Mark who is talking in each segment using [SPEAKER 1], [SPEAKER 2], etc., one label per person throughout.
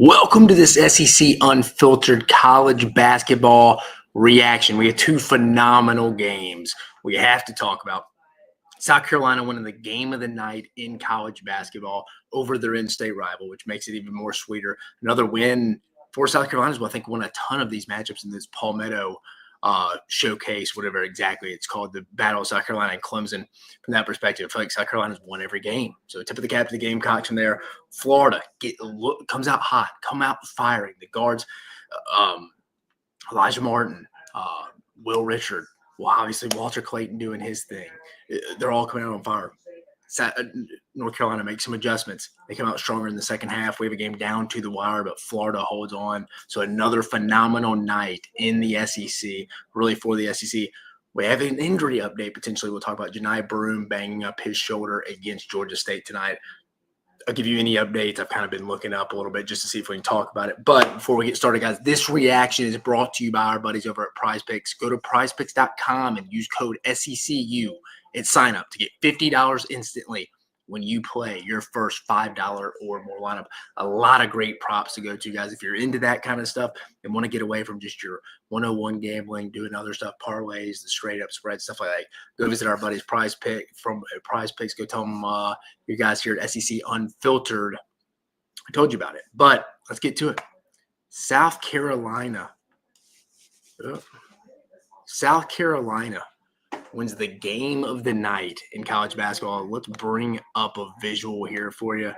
[SPEAKER 1] Welcome to this SEC Unfiltered College Basketball reaction. We have two phenomenal games we have to talk about. South Carolina winning the game of the night in college basketball over their in-state rival, which makes it even more sweeter. Another win for South Carolina, who I think won a ton of these matchups in this Palmetto showcase, whatever exactly it's called, the Battle of South Carolina and Clemson. From that perspective, I feel like South Carolina's won every game. So tip of the cap to the Gamecocks from there. Florida comes out hot, come out firing. The guards, Elijah Martin, Will Richard, well, obviously Walter Clayton doing his thing. They're all coming out on fire. North Carolina makes some adjustments. They come out stronger in the second half. We have a game down to the wire, but Florida holds on. So another phenomenal night in the SEC, really for the SEC. We have an injury update potentially. We'll talk about Johni Broome banging up his shoulder against Georgia State tonight. I'll give you any updates. I've kind of been looking up a little bit just to see if we can talk about it. But before we get started, guys, this reaction is brought to you by our buddies over at PrizePicks. Go to prizepicks.com and use code SECU and sign up to get $50 instantly when you play your first $5 or more lineup. A lot of great props to go to, guys. If you're into that kind of stuff and want to get away from just your 101 gambling, doing other stuff, parlays, the straight up spread, stuff like that, go visit our buddies PrizePicks from PrizePicks. Go tell them you guys here at SEC Unfiltered I told you about it. But let's get to it. South Carolina wins the game of the night in college basketball. Let's bring up a visual here for you.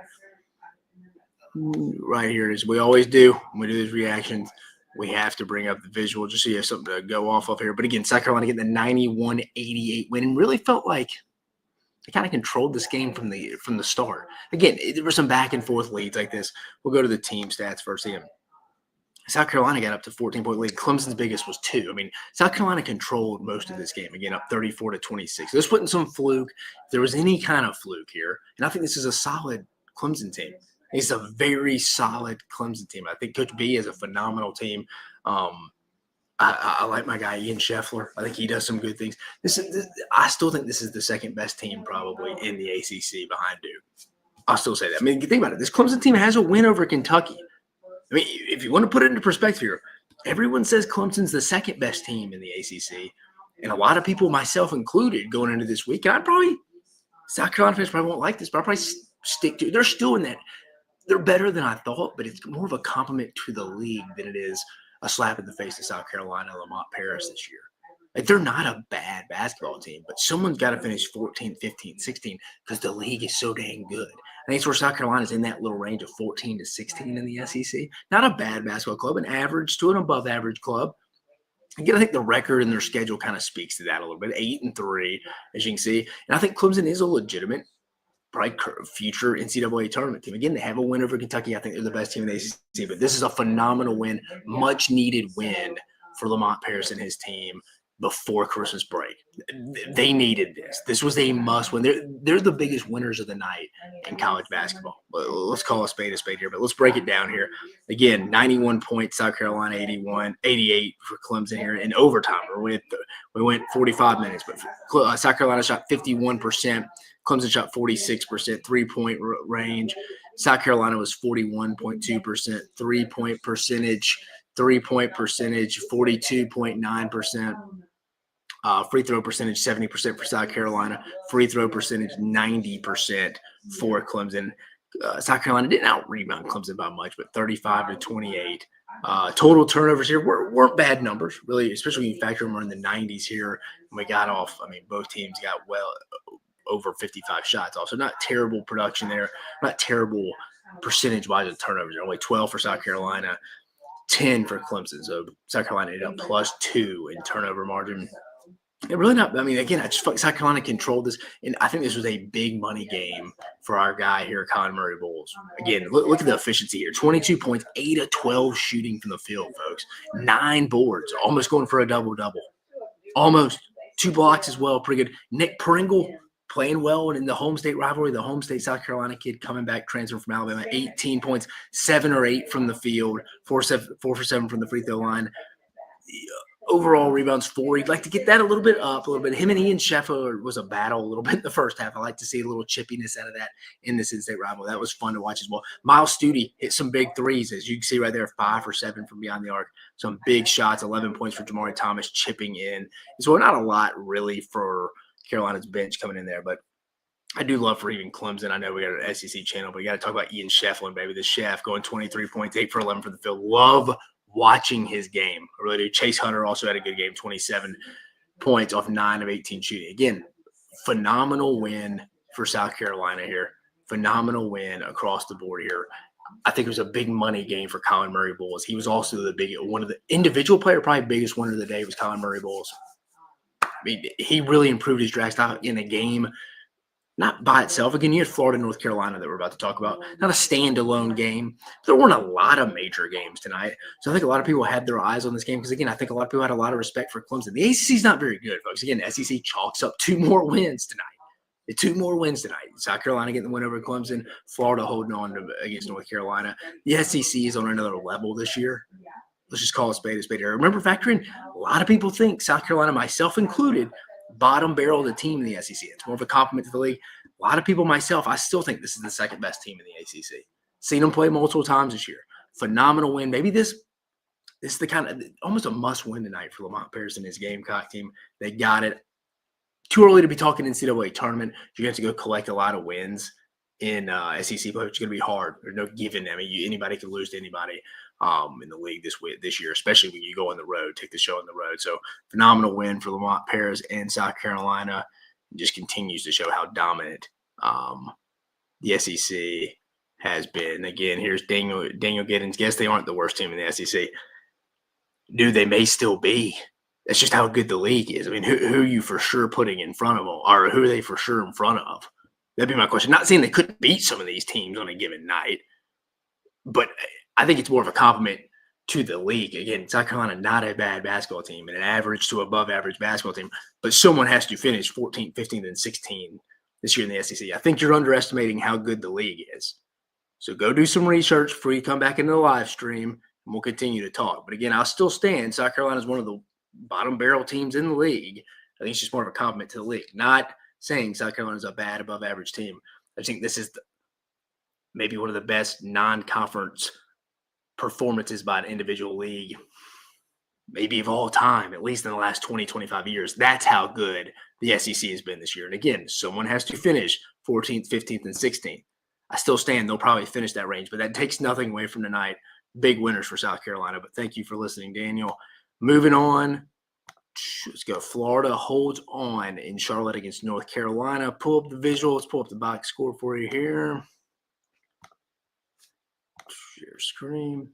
[SPEAKER 1] Right here, as we always do when we do these reactions, we have to bring up the visual just so you have something to go off of here. But again, South Carolina getting the 91-88 win and really felt like they kind of controlled this game from the start. Again, there were some back and forth leads like this. We'll go to the team stats first again. South Carolina got up to 14-point lead. Clemson's biggest was 2. I mean, South Carolina controlled most of this game, again, up 34-26. This wasn't some fluke. If there was any kind of fluke here, and I think this is a solid Clemson team. It's a very solid Clemson team. I think Coach B is a phenomenal team. I like my guy Ian Scheffler. I think he does some good things. I still think this is the second best team probably in the ACC behind Duke. I'll still say that. I mean, think about it. This Clemson team has a win over Kentucky. I mean, if you want to put it into perspective here, everyone says Clemson's the second best team in the ACC, and a lot of people, myself included, going into this week. And South Carolina fans probably won't like this, but I'll probably stick to it. They're still in that. They're better than I thought, but it's more of a compliment to the league than it is a slap in the face to South Carolina and Lamont Paris this year. Like, they're not a bad basketball team, but someone's got to finish 14, 15, 16 because the league is so dang good. I think it's where South Carolina's in that little range of 14 to 16 in the SEC. Not a bad basketball club, an average to an above average club. Again, I think the record and their schedule kind of speaks to that a little bit. 8-3, as you can see. And I think Clemson is a legitimate, probably future NCAA tournament team. Again, they have a win over Kentucky. I think they're the best team in the ACC, but this is a phenomenal win, much needed win for Lamont Paris and his team before Christmas break. They needed this. This was a must win. They're the biggest winners of the night in college basketball. Let's call a spade here, but let's break it down here. Again, 91 points, South Carolina 88 for Clemson here in overtime. We went 45 minutes, but South Carolina shot 51%. Clemson shot 46%, three-point range. South Carolina was 41.2%, three-point percentage, 42.9%. Free throw percentage, 70% for South Carolina. Free throw percentage, 90% for Clemson. South Carolina didn't out-rebound Clemson by much, but 35-28. Total turnovers here weren't bad numbers, really, especially when you factor them in the 90s here. And we got off, I mean, both teams got over 55 shots off. So not terrible production there, not terrible percentage-wise of turnovers. Only 12 for South Carolina, 10 for Clemson. So South Carolina ended up +2 in turnover margin. It really not – I mean, again, I just felt like South Carolina controlled this, and I think this was a big money game for our guy here, Colin Murray Bulls. Again, look at the efficiency here. 22 points, 8 of 12 shooting from the field, folks. 9 boards, almost going for a double-double. Almost. 2 blocks as well, pretty good. Nick Pringle playing well in the home state rivalry, the home state South Carolina kid coming back, transferring from Alabama, 18 points, 7 or 8 from the field, 4 for 7 from the free throw line. Overall rebounds 4. You'd like to get that a little bit up, a little bit. Him and Ian Sheffield was a battle a little bit in the first half. I like to see a little chippiness out of that in this in-state rival. That was fun to watch as well. Miles Studi hit some big threes, as you can see right there, 5 for 7 from beyond the arc. Some big shots, 11 points for Jamari Thomas chipping in. So not a lot really for Carolina's bench coming in there, but I do love for even Clemson. I know we got an SEC channel, but you got to talk about Ian Shefflin, baby. The chef going 23 points, 8 for 11 for the field. Love watching his game. I really do. Chase Hunter also had a good game, 27 points off 9 of 18 shooting. Again, phenomenal win for South Carolina here. Phenomenal win across the board here. I think it was a big money game for Colin Murray Bulls. He was also one of the individual player, probably biggest winner of the day was Colin Murray Bulls. I mean, he really improved his drag style in a game. Not by itself. Again, you had Florida, North Carolina that we're about to talk about. Not a standalone game. There weren't a lot of major games tonight. So I think a lot of people had their eyes on this game because, again, I think a lot of people had a lot of respect for Clemson. The ACC is not very good, folks. Again, SEC chalks up 2 more wins tonight. 2 more wins tonight. South Carolina getting the win over Clemson. Florida holding on against North Carolina. The SEC is on another level this year. Let's just call it spade a spade here. Remember, factor in, a lot of people think South Carolina, myself included, bottom barrel of the team in the SEC. It's more of a compliment to the league. A lot of people, myself, I still think this is the second best team in the ACC. Seen them play multiple times this year. Phenomenal win. Maybe this is the kind of almost a must win tonight for Lamont Paris and his Gamecock team. They got it. Too early to be talking NCAA tournament. You're going to have to go collect a lot of wins in SEC play, which is going to be hard. There's no giving. I mean, anybody can lose to anybody in the league this year, especially when you go on the road, take the show on the road. So phenomenal win for Lamont Paris and South Carolina. It just continues to show how dominant the SEC has been. Again, here's Daniel Giddens. Guess they aren't the worst team in the SEC. Dude, they may still be. That's just how good the league is. I mean, who are you for sure putting in front of them, or who are they for sure in front of? That'd be my question. Not saying they couldn't beat some of these teams on a given night, but I think it's more of a compliment to the league. Again, South Carolina, not a bad basketball team and an average to above average basketball team, but someone has to finish 14th, 15th, and 16th this year in the SEC. I think you're underestimating how good the league is. So go do some research before you come back into the live stream, and we'll continue to talk. But again, I'll still stand. South Carolina is one of the bottom barrel teams in the league. I think it's just more of a compliment to the league. Not saying South Carolina is a bad above average team. I think this is maybe one of the best non-conference performances by an individual league, maybe of all time, at least in the last 20, 25 years. That's how good the SEC has been this year. And again, someone has to finish 14th, 15th, and 16th. I still stand. They'll probably finish that range, but that takes nothing away from tonight. Big winners for South Carolina. But thank you for listening, Daniel. Moving on. Let's go. Florida holds on in Charlotte against North Carolina. Pull up the visual. Let's pull up the box score for you here. Share screen.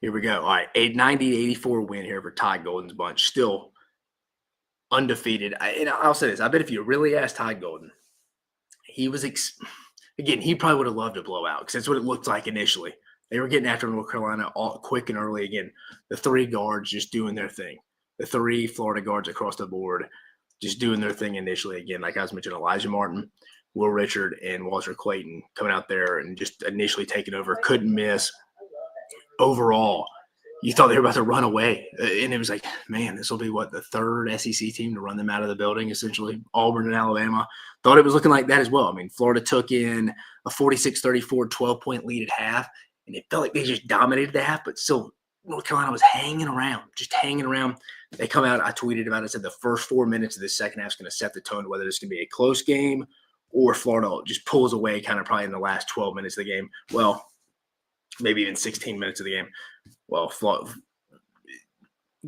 [SPEAKER 1] Here we go. All right, a 90-84 win here for Todd Golden's bunch. Still undefeated. And I'll say this. I bet if you really asked Todd Golden, he was again, he probably would have loved a blowout because that's what it looked like initially. They were getting after North Carolina all quick and early. Again, the 3 guards just doing their thing. The 3 Florida guards across the board just doing their thing initially. Again, like I was mentioning, Elijah Martin, Will Richard, and Walter Clayton coming out there and just initially taking over. Couldn't miss. Overall, you thought they were about to run away. And it was like, man, this will be what, the 3rd SEC team to run them out of the building, essentially. Auburn and Alabama. Thought it was looking like that as well. I mean, Florida took in a 46-34 12-point lead at half, and it felt like they just dominated the half, but still North Carolina was hanging around, just hanging around. They come out, I tweeted about it, said the first 4 minutes of the second half is going to set the tone, whether it's going to be a close game or Florida just pulls away kind of probably in the last 12 minutes of the game. Well, maybe even 16 minutes of the game. Well,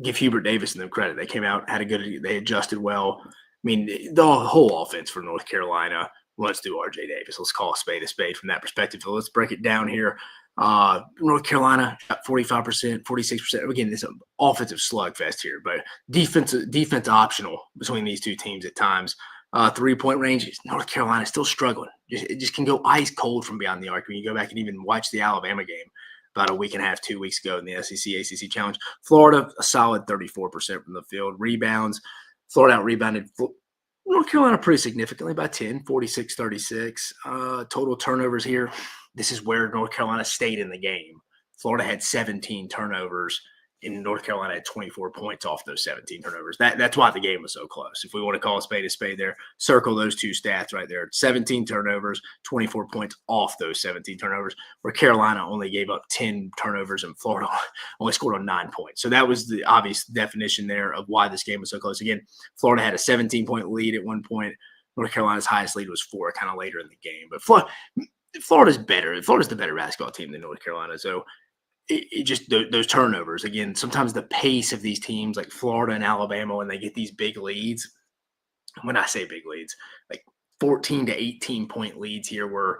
[SPEAKER 1] give Hubert Davis and them credit. They came out, they adjusted well. I mean, the whole offense for North Carolina runs through R.J. Davis. Let's call a spade from that perspective. So let's break it down here. North Carolina got 45%, 46%. Again, this is an offensive slugfest here, but defense optional between these two teams at times. 3-point range, North Carolina still struggling. It just can go ice cold from beyond the arc. When you go back and even watch the Alabama game about a week and a half, 2 weeks ago in the SEC ACC Challenge. Florida, a solid 34% from the field. Rebounds, Florida out-rebounded North Carolina pretty significantly by 10, 46-36. Total turnovers here. This is where North Carolina stayed in the game. Florida had 17 turnovers, and North Carolina had 24 points off those 17 turnovers. That's why the game was so close. If we want to call a spade there, circle those two stats right there. 17 turnovers, 24 points off those 17 turnovers, where Carolina only gave up 10 turnovers and Florida only scored on 9 points. So that was the obvious definition there of why this game was so close. Again, Florida had a 17-point lead at one point. North Carolina's highest lead was 4 kind of later in the game. But Florida's better. Florida's the better basketball team than North Carolina. So it just those turnovers, again, sometimes the pace of these teams like Florida and Alabama, when they get these big leads, when I say big leads, like 14 to 18-point leads here where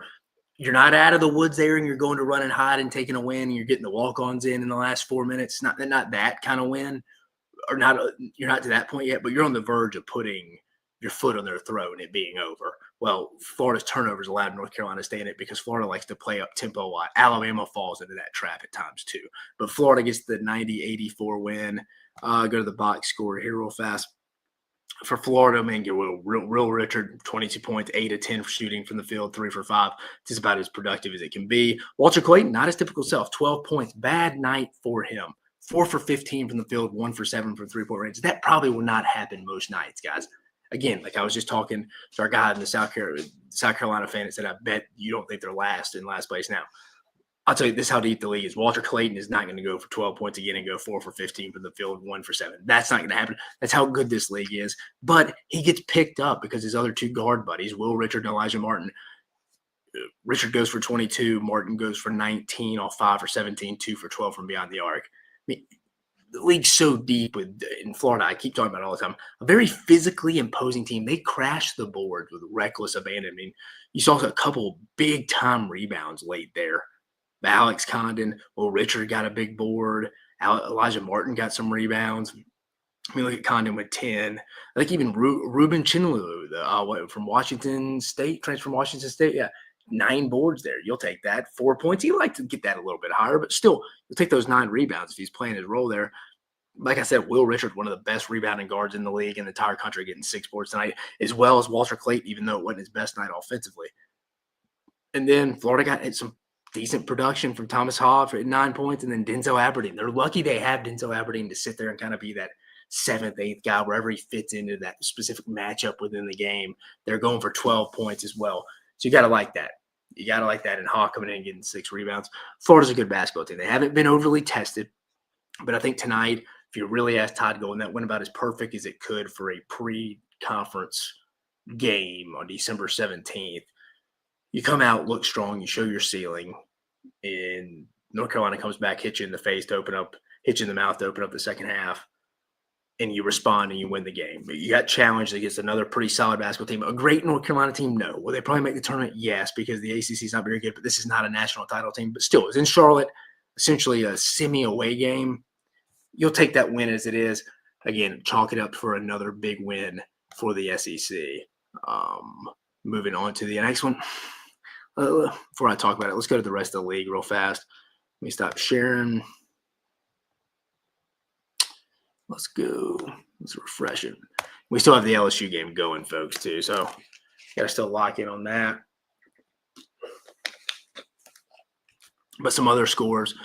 [SPEAKER 1] you're not out of the woods there and you're going to run and hide and taking a win and you're getting the walk-ons in the last 4 minutes. Not that kind of win, or you're not to that point yet, but you're on the verge of putting your foot on their throat and it being over. Well, Florida's turnovers allowed North Carolina to stay in it because Florida likes to play up tempo a lot. Alabama falls into that trap at times too. But Florida gets the 90-84 win. Go to the box score here real fast. For Florida, man, get real Richard, 22 points, 8 of 10 for shooting from the field, 3 for 5. Just about as productive as it can be. Walter Clayton, not his typical self, 12 points. Bad night for him. 4 for 15 from the field, 1 for 7 from three-point range. That probably will not happen most nights, guys. Again, like I was just talking to our guy in the South Carolina fan that said, I bet you don't think they're in last place now. I'll tell you, this is how deep the league is. Walter Clayton is not going to go for 12 points again and go 4 for 15 from the field, 1 for 7. That's not going to happen. That's how good this league is. But he gets picked up because his other two guard buddies, Will Richard and Elijah Martin, Richard goes for 22. Martin goes for 19 off 5 for 17, 2 for 12 from beyond the arc. I mean, the league's so deep in Florida. I keep talking about it all the time. A very physically imposing team. They crash the boards with reckless abandon. I mean, you saw a couple big-time rebounds late there. Alex Condon, Will Richard got a big board. Elijah Martin got some rebounds. I mean, look at Condon with 10. I think even Ruben Chinlu, from Washington State, transfer from Washington State, 9 boards there. You'll take that. 4 points. He'd like to get that a little bit higher, but still, you'll take those 9 rebounds if he's playing his role there. Like I said, Will Richard, one of the best rebounding guards in the league in the entire country, getting 6 boards tonight, as well as Walter Clayton, even though it wasn't his best night offensively. And then Florida got some decent production from Thomas Haw for 9 points, and then Denzel Aberdeen. They're lucky they have Denzel Aberdeen to sit there and kind of be that 7th, 8th guy, wherever he fits into that specific matchup within the game. They're going for 12 points as well. So you got to like that. You got to like that. And Haw coming in and getting 6 rebounds. Florida's a good basketball team. They haven't been overly tested, but I think tonight, if you really ask Todd Golden, that went about as perfect as it could for a pre-conference game on December 17th. You come out, look strong, you show your ceiling, and North Carolina comes back, hits you in the face to open up, hits you in the mouth to open up the second half, and you respond and you win the game. But you got challenged against another pretty solid basketball team. A great North Carolina team, no. Will they probably make the tournament? Yes, because the ACC is not very good, but this is not a national title team. But still, it's in Charlotte, essentially a semi-away game. You'll take that win as it is. Again, chalk it up for another big win for the SEC. Moving on to the next one. Before I talk about it, let's go to the rest of the league real fast. Let me stop sharing. Let's go. Let's refresh it. We still have the LSU game going, folks, too. So got to still lock in on that. But some other scores.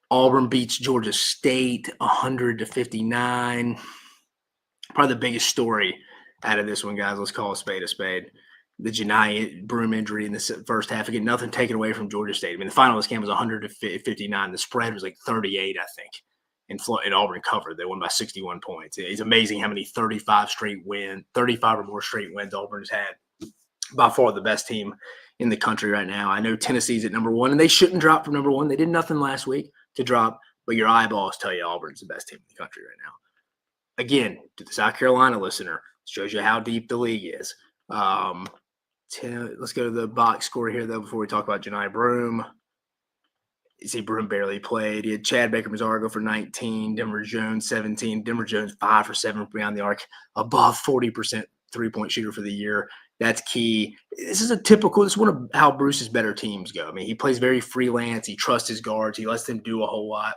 [SPEAKER 1] Auburn beats Georgia State 100-59. Probably the biggest story out of this one, guys. Let's call a spade a spade. The Johni Broome injury in the first half. Again, nothing taken away from Georgia State. I mean, the final of this game was 100-59. The spread was like 38, I think. And Auburn covered. They won by 61 points. It's amazing how many 35 or more straight wins Auburn has had. By far the best team in the country right now. I know Tennessee's at number 1, and they shouldn't drop from number 1. They did nothing last week to drop, but your eyeballs tell you Auburn's the best team in the country right now. Again, to the South Carolina listener, shows you how deep the league is. Let's go to the box score here, though, before we talk about Johni Broome. You see Broome barely played. He had Chad Baker-Mazara go for 19, Denver Jones 17, Denver Jones 5 for 7 from beyond the arc, above 40% three-point shooter for the year. That's key. This is one of how Bruce's better teams go. I mean, he plays very freelance. He trusts his guards. He lets them do a whole lot.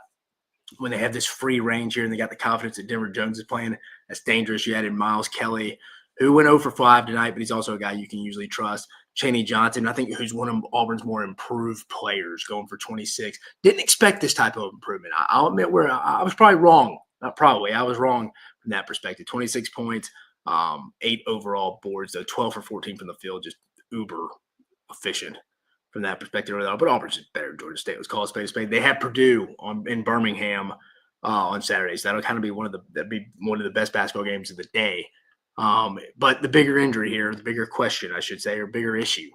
[SPEAKER 1] When they have this free range here and they got the confidence that Denver Jones is playing, that's dangerous. You added Miles Kelly, who went 0 for 5 tonight, but he's also a guy you can usually trust. Chaney Johnson, I think, who's one of Auburn's more improved players, going for 26. Didn't expect this type of improvement. I'll admit where I was probably wrong. Not probably. I was wrong from that perspective. 26 points, 8 overall boards, though 12 for 14 from the field, just uber efficient from that perspective. But Auburn's just better than Georgia State. Let's call it spade a spade. They have Purdue in Birmingham on Saturday, so that'll kind of be one of the best basketball games of the day. But the bigger injury here, the bigger question, I should say, or bigger issue,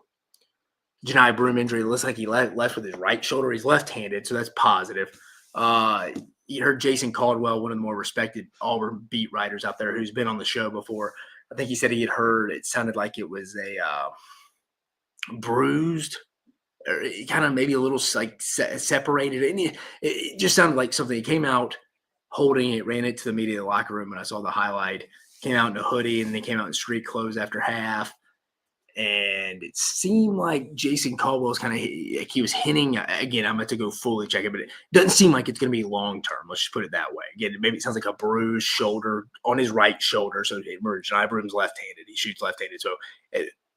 [SPEAKER 1] Johni Broome injury. It looks like he left with his right shoulder. He's left-handed, so that's positive. You heard Jason Caldwell, one of the more respected Auburn beat writers out there, who's been on the show before. I think he said he had heard it sounded like it was a bruised, or kind of maybe a little like separated. And it just sounded like something. He came out holding it, ran it to the media locker room, and I saw the highlight. Came out in a hoodie, and then they came out in street clothes after half. And it seemed like Jason Caldwell's kind of like he was hinting. Again, I'm about to go fully check it, but it doesn't seem like it's going to be long term. Let's just put it that way. Again, maybe it sounds like a bruised shoulder on his right shoulder. So Johni Broome's left-handed. He shoots left-handed. So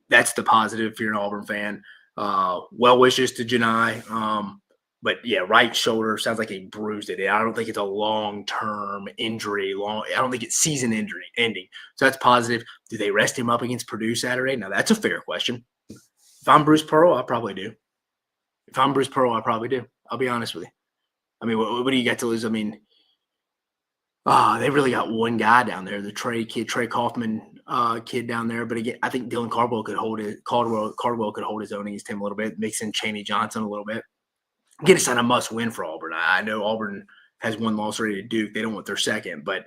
[SPEAKER 1] that's the positive if you're an Auburn fan. Well wishes to Johni. But yeah, right shoulder sounds like he bruised it. I don't think it's a long-term injury. I don't think it's season injury ending. So that's positive. Do they rest him up against Purdue Saturday? Now that's a fair question. If I'm Bruce Pearl, I probably do. I'll be honest with you. I mean, what do you got to lose? I mean, they really got one guy down there, the Trey Kaufman kid down there. But again, I think Dylan Cardwell could hold it. Cardwell could hold his own against him a little bit, mix in Chaney Johnson a little bit. Again, it's not a must-win for Auburn. I know Auburn has one loss already to Duke. They don't want their second, but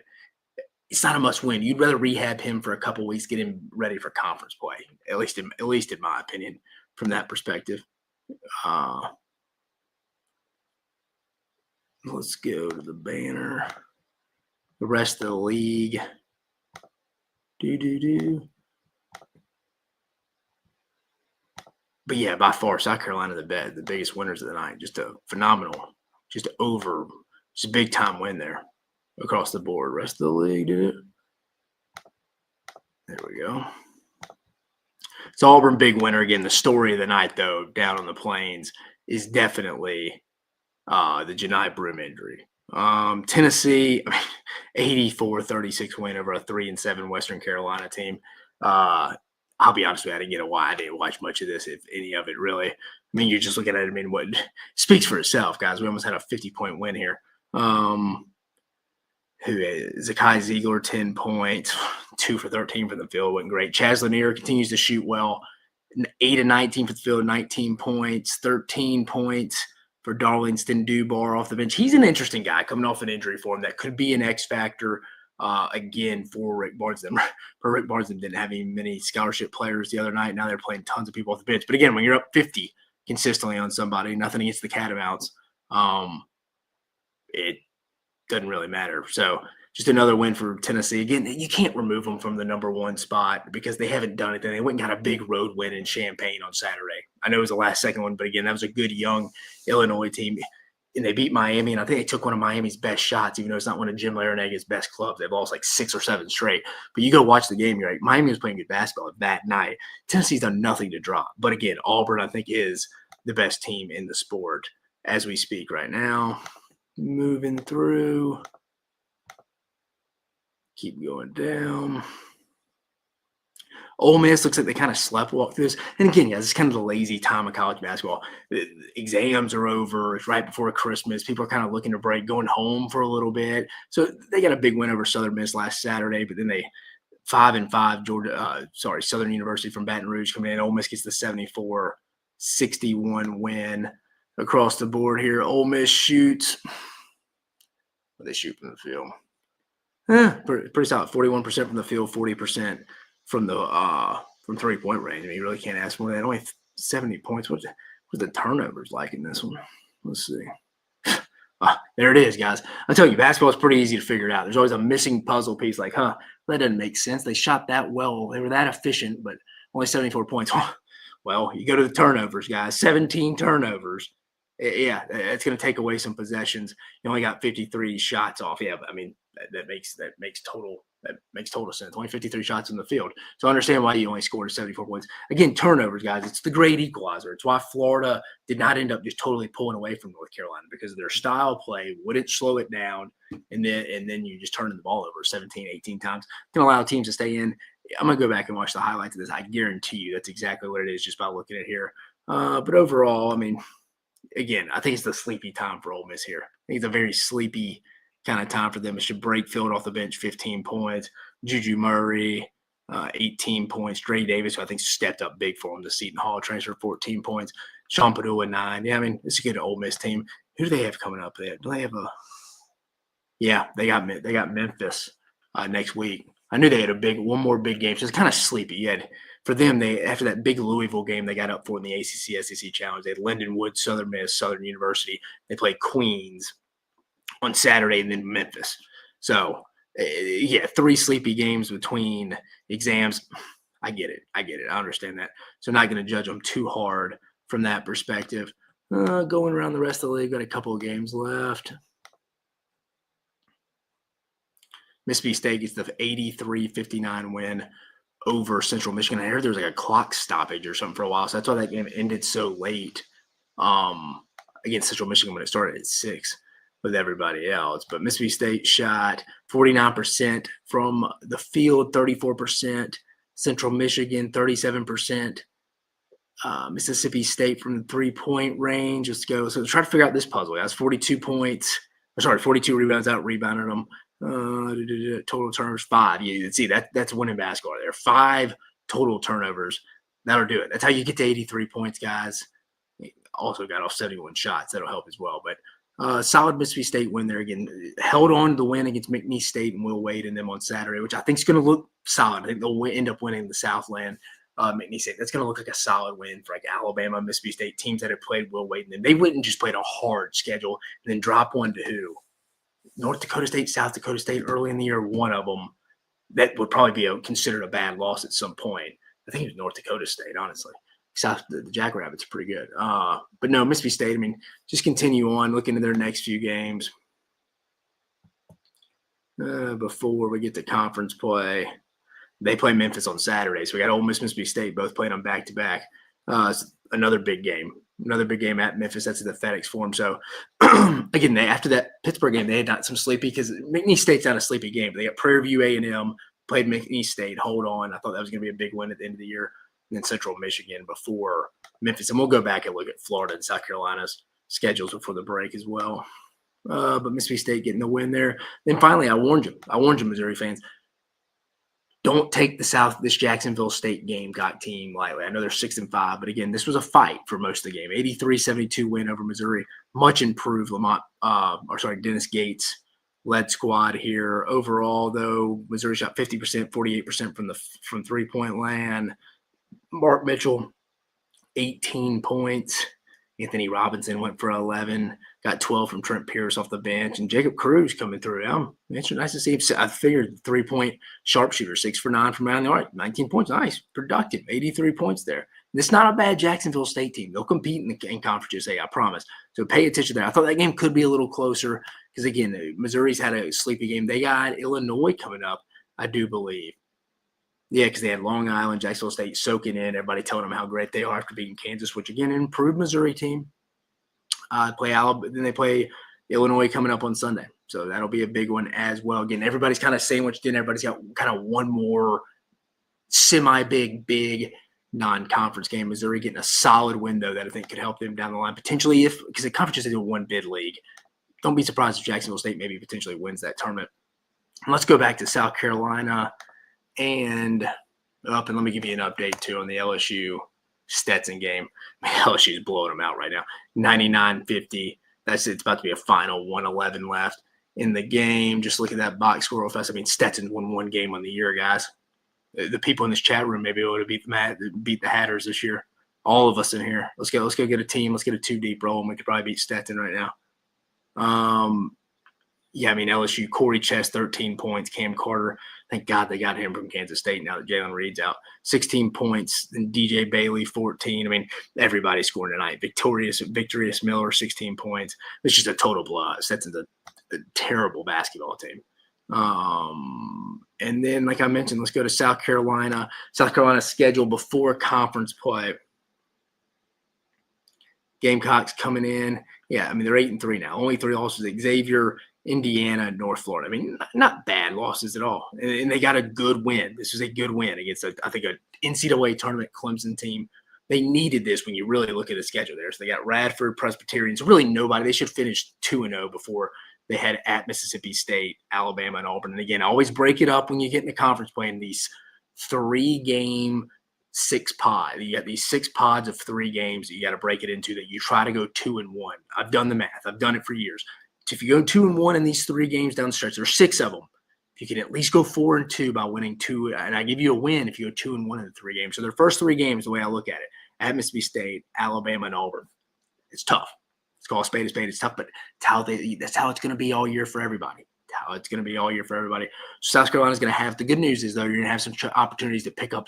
[SPEAKER 1] it's not a must-win. You'd rather rehab him for a couple weeks, get him ready for conference play, at least in my opinion, from that perspective. Let's go to the banner. The rest of the league. But yeah, by far, South Carolina the biggest winners of the night. Just a phenomenal, just a big time win there across the board. Rest of the league did it. There we go. So Auburn, big winner again. The story of the night, though, down on the plains, is definitely the Johni Broome injury. Tennessee, 84-36 win over a 3-7 Western Carolina team. I'll be honest with you, I didn't watch much of this, if any of it, really. I mean, you're just looking at it. I mean, what speaks for itself, guys. We almost had a 50-point win here. Zakai Ziegler, 10 points, 2 for 13 from the field. Wasn't great. Chaz Lanier continues to shoot well. 8-19 for the field, 19 points, 13 points for Darlingston Dubar off the bench. He's an interesting guy coming off an injury for him that could be an X factor. Again, for Rick Barnes. Rick Barnes didn't have many scholarship players the other night. Now they're playing tons of people off the bench. But again, when you're up 50 consistently on somebody, nothing against the Catamounts, it doesn't really matter. So just another win for Tennessee. Again, you can't remove them from the number 1 spot because they haven't done it. They went and got a big road win in Champaign on Saturday. I know it was the last second one, but again, that was a good young Illinois team. And they beat Miami, and I think they took one of Miami's best shots, even though it's not one of Jim Laranaga's best clubs. They've lost like 6 or 7 straight. But you go watch the game, you're like, Miami was playing good basketball that night. Tennessee's done nothing to drop. But again, Auburn, I think, is the best team in the sport as we speak right now. Moving through. Keep going down. Ole Miss looks like they kind of sleptwalk through this. And again, guys, it's kind of the lazy time of college basketball. The exams are over. It's right before Christmas. People are kind of looking to break, going home for a little bit. So they got a big win over Southern Miss last Saturday, but then they 5-5 Southern University from Baton Rouge coming in. Ole Miss gets the 74-61 win across the board here. Ole Miss shoots. What they shoot from the field? Pretty solid. 41% from the field, 40% from the from 3-point range. I mean, you really can't ask more than that. Only 70 points. What's the turnovers like in this one? Let's see. There it is, guys. I tell you, basketball is pretty easy to figure it out. There's always a missing puzzle piece like, that doesn't make sense. They shot that well. They were that efficient, but only 74 points. Well, you go to the turnovers, guys. 17 turnovers. Yeah, it's going to take away some possessions. You only got 53 shots off. Yeah, but I mean, that makes total That makes total sense. Only 53 shots in the field. So I understand why you only scored 74 points. Again, turnovers, guys. It's the great equalizer. It's why Florida did not end up just totally pulling away from North Carolina, because their style play wouldn't slow it down, and then you just turning the ball over 17, 18 times. Can allow teams to stay in. I'm going to go back and watch the highlights of this. I guarantee you that's exactly what it is just by looking at here. But overall, I mean, again, I think it's the sleepy time for Ole Miss here. I think it's a very sleepy kind of time for them. It should break Field off the bench, 15 points. Juju Murray, 18 points. Dre Davis, who I think stepped up big for him. The Seton Hall transfer, 14 points. Sean Padula, 9. Yeah, I mean, it's a good Ole Miss team. Who do they have coming up there? Do they have a – yeah, they got Memphis next week. I knew they had one more big game. So it's kind of sleepy. Yet for them, after that big Louisville game they got up for in the ACC SEC Challenge, they had Lindenwood, Southern Miss, Southern University. They played Queens on Saturday and then Memphis. So, yeah, 3 sleepy games between exams. I get it. I understand that. So not going to judge them too hard from that perspective. Going around the rest of the league, got a couple of games left. Mississippi State gets the 83-59 win over Central Michigan. I heard there was like a clock stoppage or something for a while, so that's why that game ended so late against Central Michigan when it started at 6 with everybody else. But Mississippi State shot 49% from the field, 34%. Central Michigan, 37%. Mississippi State from the 3-point range. Let's go. So try to figure out this puzzle. That's 42 points. 42 rebounds, out-rebounded them. Total turnovers, 5. You can see that's winning basketball there. 5 total turnovers. That'll do it. That's how you get to 83 points, guys. Also got off 71 shots. That'll help as well. But solid Mississippi State win there again. Held on to the win against McNeese State and Will Wade and them on Saturday, which I think is going to look solid. I think they'll end up winning the Southland. McNeese State. That's going to look like a solid win for like Alabama, Mississippi State, teams that have played Will Wade. And then they wouldn't just played a hard schedule and then drop one to who? North Dakota State, South Dakota State early in the year, one of them. That would probably be considered a bad loss at some point. I think it was North Dakota State, honestly. South, the Jackrabbits are pretty good. But no, Mississippi State, I mean, just continue on, look into their next few games. Before we get to conference play, they play Memphis on Saturday. So we got Ole Miss, Mississippi State, both playing on back-to-back. Another big game. Another big game at Memphis. That's at the FedEx Forum. So, again, after that Pittsburgh game, they had not some sleepy because McNeese State's not a sleepy game. They got Prairie View A&M, played McNeese State. Hold on. I thought that was going to be a big win at the end of the year. And then Central Michigan before Memphis. And we'll go back and look at Florida and South Carolina's schedules before the break as well. But Mississippi State getting the win there. Then finally, I warned you, Missouri fans. Don't take this Jacksonville State Gamecock team lightly. I know they're 6-5, but again, this was a fight for most of the game. 83-72 win over Missouri. Much improved Dennis Gates led squad here. Overall, though, Missouri shot 50%, 48% from 3-point land. Mark Mitchell, 18 points. Anthony Robinson went for 11. Got 12 from Trent Pierce off the bench. And Jacob Cruz coming through. It's nice to see him. I figured 3-point sharpshooter, 6 for 9 from around the arc. 19 points. Nice. Productive. 83 points there. And it's not a bad Jacksonville State team. They'll compete in Conference USA, I promise. So pay attention there. I thought that game could be a little closer because, again, Missouri's had a sleepy game. They got Illinois coming up, I do believe. Yeah, because they had Long Island, Jacksonville State soaking in, everybody telling them how great they are after beating Kansas, which, again, improved Missouri team. Then they play Illinois coming up on Sunday. So that'll be a big one as well. Again, everybody's kind of sandwiched in. Everybody's got kind of one more big non-conference game. Missouri getting a solid window that I think could help them down the line. Potentially because the conference is a one-bid league. Don't be surprised if Jacksonville State maybe potentially wins that tournament. Let's go back to South Carolina and let me give you an update, too, on the LSU Stetson game. LSU is blowing them out right now. 99-50. It's about to be a final 111 left in the game. Just look at that box score real fast. I mean, Stetson won one game on the year, guys. The people in this chat room may be able to beat the Hatters this year. All of us in here. Let's go get a team. Let's get a 2-deep roll, and we could probably beat Stetson right now. LSU, Corey Chest, 13 points. Cam Carter, thank God they got him from Kansas State now that Jalen Reed's out. 16 points. Then DJ Bailey, 14. I mean, everybody's scoring tonight. Victorious Miller, 16 points. It's just a total blowout. Stetson's a terrible basketball team. And then, like I mentioned, let's go to South Carolina. South Carolina's schedule before conference play. Gamecocks coming in. Yeah, I mean, they're 8-3 now. Only 3 losses. Xavier, Indiana, and North Florida. I mean, not bad losses at all. And they got a good win. This was a good win against, I think, an NCAA tournament Clemson team. They needed this when you really look at the schedule there. So they got Radford, Presbyterian. So really nobody. They should finish 2-0 before they had at Mississippi State, Alabama, and Auburn. And again, always break it up when you get into conference play in these 3-game 6-pod. You got these 6 pods of 3 games that you got to break it into that you try to go 2-1. I've done the math. I've done it for years. So if you go 2-1 in these 3 games down the stretch, there's 6 of them. If you can at least go 4-2 by winning 2, and I give you a win if you go 2-1 in the 3 games. So their first 3 games, the way I look at it, at Mississippi State, Alabama, and Auburn, it's tough. It's called a spade. It's tough, but that's how it's going to be all year for everybody. How it's going to be all year for everybody. So South Carolina's going to have, the good news is, though, you're going to have some opportunities to pick up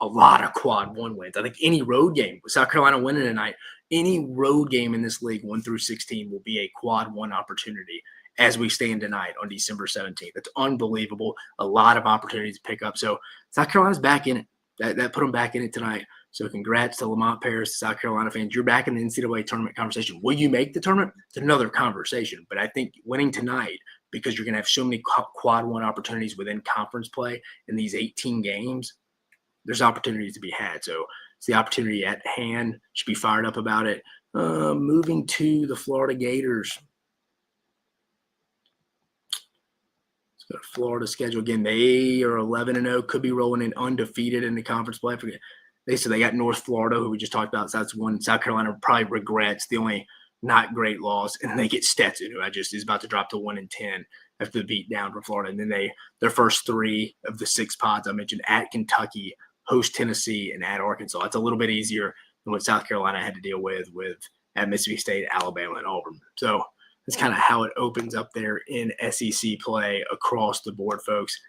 [SPEAKER 1] a lot of quad 1 wins. I think any road game with South Carolina winning tonight, any road game in this league 1 through 16 will be a quad 1 opportunity as we stand tonight on December 17th. That's unbelievable. A lot of opportunities to pick up. So South Carolina's back in it. That put them back in it tonight. So congrats to Lamont Paris, South Carolina fans. You're back in the NCAA tournament conversation. Will you make the tournament? It's another conversation. But I think winning tonight, because you're going to have so many quad 1 opportunities within conference play in these 18 games, there's opportunities to be had. So it's the opportunity at hand. Should be fired up about it. Moving to the Florida Gators. Let's go to Florida schedule again. They are 11-0, could be rolling in undefeated in the conference play. They got North Florida, who we just talked about. So that's one South Carolina probably regrets, the only not great loss. And then they get Stetson, who is about to drop to 1-10 after the beat down for Florida. And then their first 3 of the 6 pods I mentioned, at Kentucky, host Tennessee, and at Arkansas. It's a little bit easier than what South Carolina had to deal with at Mississippi State, Alabama, and Auburn. So that's kind of how it opens up there in SEC play across the board, folks.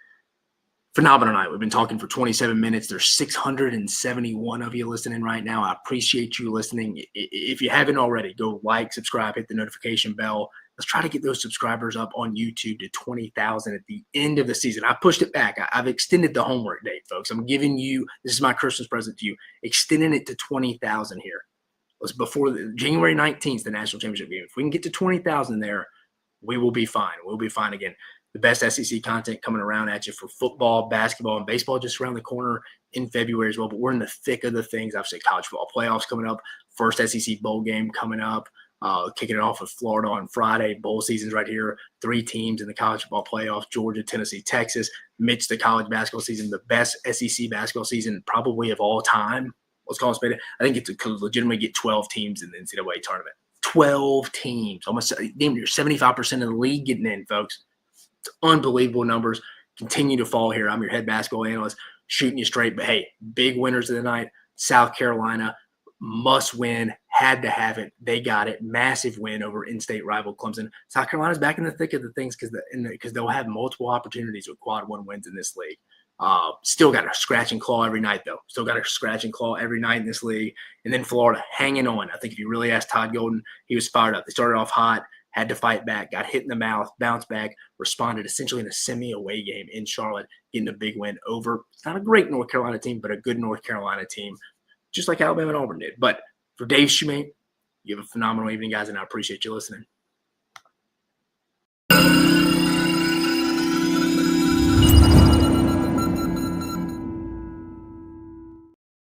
[SPEAKER 1] Phenomenal night. We've been talking for 27 minutes. There's 671 of you listening right now. I appreciate you listening. If you haven't already, go like, subscribe, hit the notification bell. Let's try to get those subscribers up on YouTube to 20,000 at the end of the season. I pushed it back. I've extended the homework date, folks. I'm giving you, this is my Christmas present to you, extending it to 20,000 here. Let's before January 19th, the national championship game. If we can get to 20,000 there, we will be fine. We'll be fine again. The best SEC content coming around at you for football, basketball, and baseball just around the corner in February as well. But we're in the thick of the things. Obviously, college football playoffs coming up. First SEC bowl game coming up. Kicking it off with Florida on Friday. Bowl season's right here. 3 teams in the college football playoffs: Georgia, Tennessee, Texas. Midst the college basketball season, the best SEC basketball season probably of all time. Let's call it spade. I think it's to legitimately get 12 teams in the NCAA tournament. 12 teams. Almost damn near 75% of the league getting in, folks. It's unbelievable numbers. Continue to fall here. I'm your head basketball analyst, shooting you straight. But, hey, big winners of the night. South Carolina, must win, had to have it. They got it. Massive win over in-state rival Clemson. South Carolina's back in the thick of the things because they'll have multiple opportunities with quad 1 wins in this league. Still got a scratch and claw every night, though. Still got a scratch and claw every night in this league. And then Florida hanging on. I think if you really asked Todd Golden, he was fired up. They started off hot, had to fight back, got hit in the mouth, bounced back, responded essentially in a semi-away game in Charlotte, getting a big win over. It's not a great North Carolina team, but a good North Carolina team, just like Alabama and Auburn did. But for Dave Shumate, you have a phenomenal evening, guys, and I appreciate you listening.